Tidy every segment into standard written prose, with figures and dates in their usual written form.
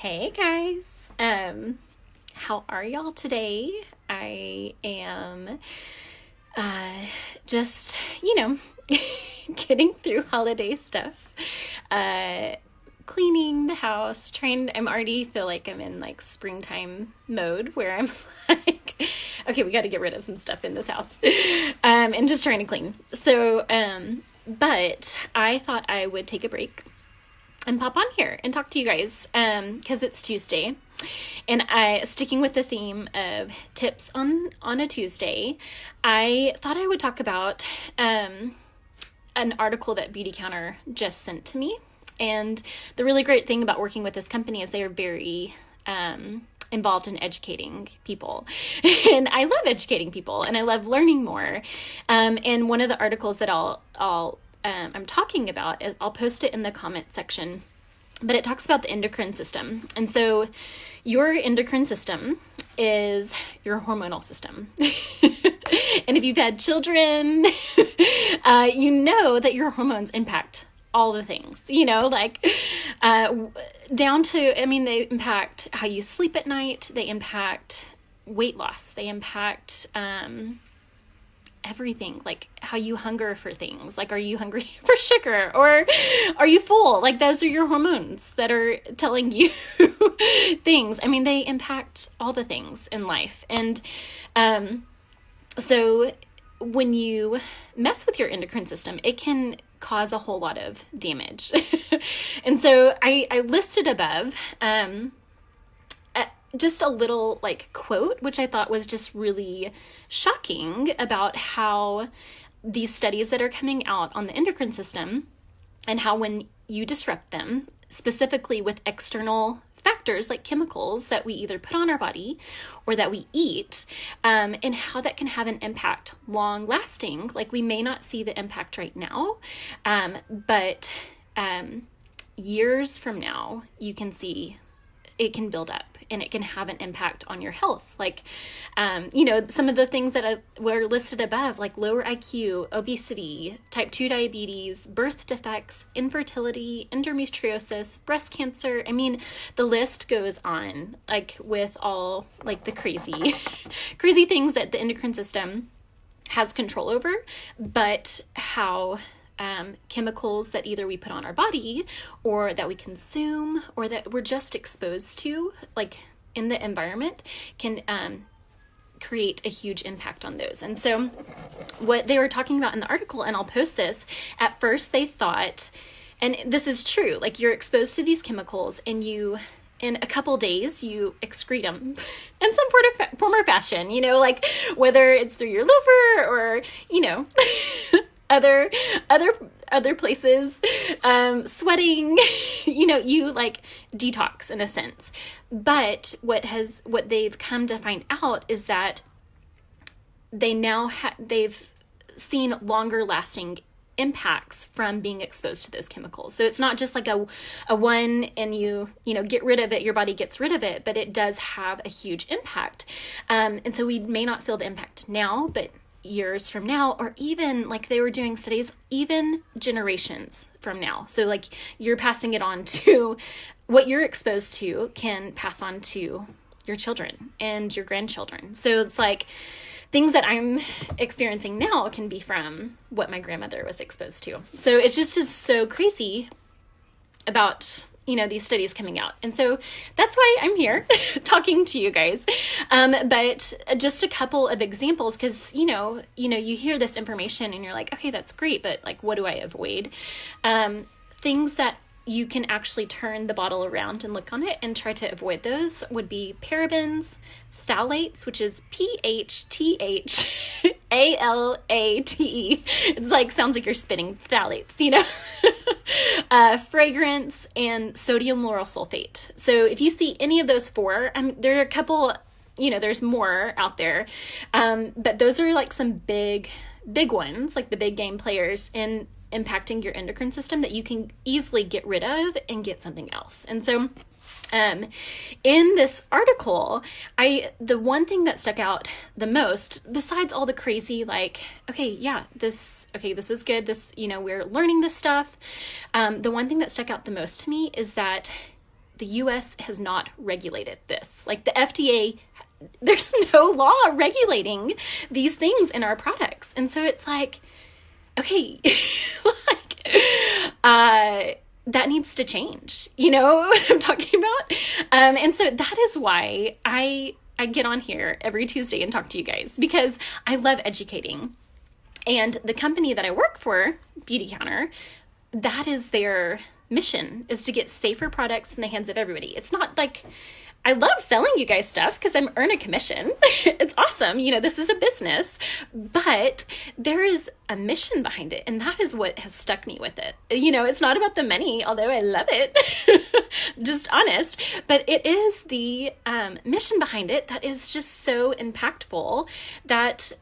Hey guys, how are y'all today? I am just, getting through holiday stuff, cleaning the house, I'm already feel like I'm in like springtime mode where I'm like, okay, we got to get rid of some stuff in this house, and just trying to clean. So, but I thought I would take a break and pop on here and talk to you guys because it's Tuesday, and sticking with the theme of tips on a Tuesday, I thought I would talk about an article that Beauty Counter just sent to me. And the really great thing about working with this company is they are very involved in educating people. And I love educating people and I love learning more. And one of the articles that I'm talking about is I'll post it in the comment section, but it talks about the endocrine system. And so your endocrine system is your hormonal system. And if you've had children, you know that your hormones impact all the things, down to, they impact how you sleep at night. They impact weight loss. They impact, everything, like how you hunger for things. Like, are you hungry for sugar or are you full? Like, those are your hormones that are telling you things. They impact all the things in life. And so when you mess with your endocrine system, it can cause a whole lot of damage. And so I listed above just a little quote, which I thought was just really shocking about how these studies that are coming out on the endocrine system and how when you disrupt them, specifically with external factors like chemicals that we either put on our body or that we eat, and how that can have an impact long lasting. Like, we may not see the impact right now, but years from now, you can see it can build up and it can have an impact on your health. Like, some of the things that were listed above, like lower IQ, obesity, type 2 diabetes, birth defects, infertility, endometriosis, breast cancer. The list goes on, with all the crazy, crazy things that the endocrine system has control over, but how chemicals that either we put on our body or that we consume or that we're just exposed to, in the environment, can create a huge impact on those. And so what they were talking about in the article, and I'll post this, at first they thought, and this is true, you're exposed to these chemicals and in a couple days, you excrete them in some form or fashion, whether it's through your liver or, other places, sweating, you detox in a sense. But what they've come to find out is that they've seen longer lasting impacts from being exposed to those chemicals. So it's not just a one and you get rid of it, your body gets rid of it, but it does have a huge impact. And so we may not feel the impact now, but years from now, or even they were doing studies, even generations from now. So you're passing it on to what you're exposed to can pass on to your children and your grandchildren. So it's things that I'm experiencing now can be from what my grandmother was exposed to. So it just is so crazy about these studies coming out. And so that's why I'm here talking to you guys. But just a couple of examples, because, you hear this information and you're like, okay, that's great, but what do I avoid? Things that you can actually turn the bottle around and look on it and try to avoid those would be parabens, phthalates, which is PHTHALATE. It's sounds like you're spitting phthalates, fragrance, and sodium lauryl sulfate. So if you see any of those four, there are a couple, there's more out there. But those are some big ones, the big game players in impacting your endocrine system that you can easily get rid of and get something else. And so in this article, the one thing that stuck out the most, besides all the crazy, this is good, we're learning this stuff. The one thing that stuck out the most to me is that the US has not regulated this. Like the FDA, there's no law regulating these things in our products. And so it's like, okay, that needs to change. You know what I'm talking about? And so that is why I get on here every Tuesday and talk to you guys, because I love educating. And the company that I work for, Beauty Counter, that is their mission, is to get safer products in the hands of everybody. It's not like, I love selling you guys stuff because I'm earn a commission. It's awesome. You know, this is a business, but there is a mission behind it. And that is what has stuck me with it. You know, it's not about the money, although I love it, just honest, but it is the mission behind it that is just so impactful that,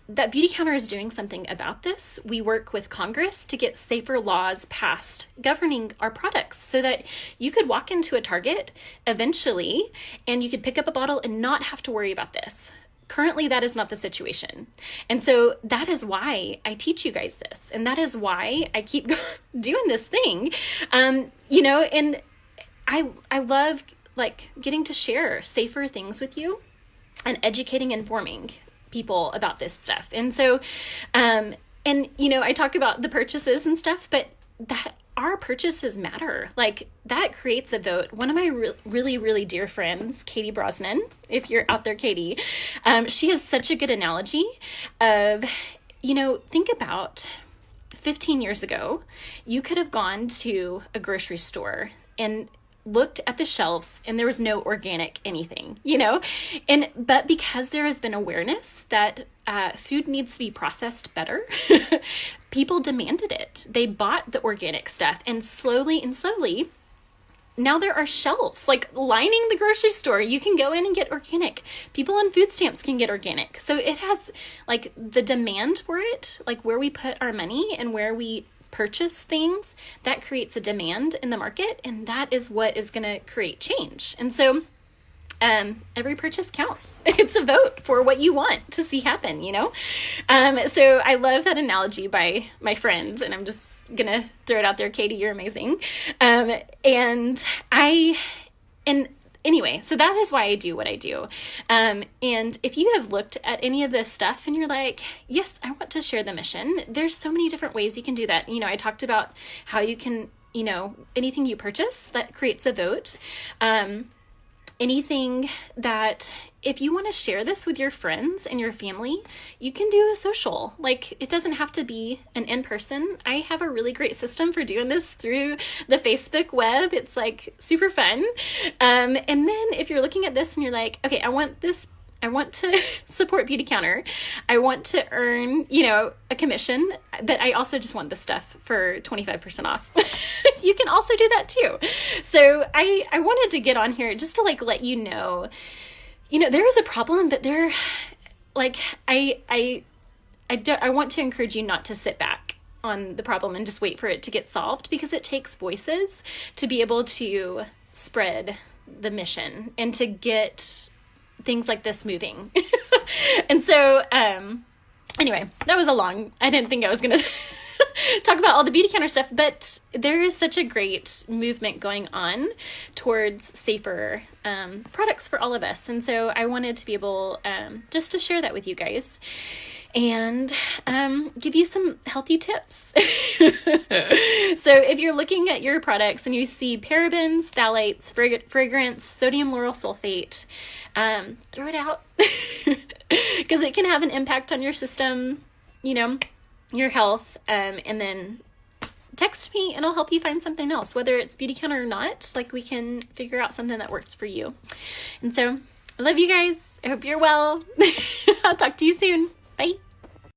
that Beauty Counter is doing something about this. We work with Congress to get safer laws passed governing our products so that you could walk into a Target eventually and you could pick up a bottle and not have to worry about this. Currently, that is not the situation. And so that is why I teach you guys this. And that is why I keep doing this thing. You know, and I love like getting to share safer things with you and educating, informing people about this stuff. And so, and you know, I talk about the purchases and stuff, but that our purchases matter. Like that creates a vote. One of my really, really dear friends, Katie Brosnan, if you're out there, Katie, she has such a good analogy of, you know, think about 15 years ago, you could have gone to a grocery store and looked at the shelves and there was no organic anything, you know, but because there has been awareness that food needs to be processed better, people demanded it. They bought the organic stuff, and slowly now there are shelves like lining the grocery store. You can go in and get organic. People on food stamps can get organic. So it has like the demand for it, like where we put our money and where we purchase things, that creates a demand in the market, and that is what is going to create change. And so every purchase counts. It's a vote for what you want to see happen, you know? So I love that analogy by my friend, and I'm just going to throw it out there. Katie, you're amazing. Anyway, so that is why I do what I do. And if you have looked at any of this stuff and you're like, yes, I want to share the mission, there's so many different ways you can do that. You know, I talked about how you can, you know, anything you purchase that creates a vote. Anything that, if you want to share this with your friends and your family, you can do a social. Like, it doesn't have to be an in-person. I have a really great system for doing this through the Facebook web. It's like super fun. And then if you're looking at this and you're like, okay, I want to support Beauty Counter. I want to earn, you know, a commission, but I also just want this stuff for 25% off. You can also do that too. So I wanted to get on here just to like let you know, there is a problem, but there, like, I want to encourage you not to sit back on the problem and just wait for it to get solved, because it takes voices to be able to spread the mission and to get things like this moving. And so, anyway, that was I didn't think I was going to talk about all the Beauty Counter stuff, but there is such a great movement going on towards safer products for all of us. And so I wanted to be able just to share that with you guys and give you some healthy tips. So if you're looking at your products and you see parabens, phthalates, fragrance, sodium lauryl sulfate, throw it out, because it can have an impact on your system, your health, and then text me and I'll help you find something else, whether it's Beauty Counter or not. Like, we can figure out something that works for you. And so I love you guys. I hope you're well. I'll talk to you soon. Bye.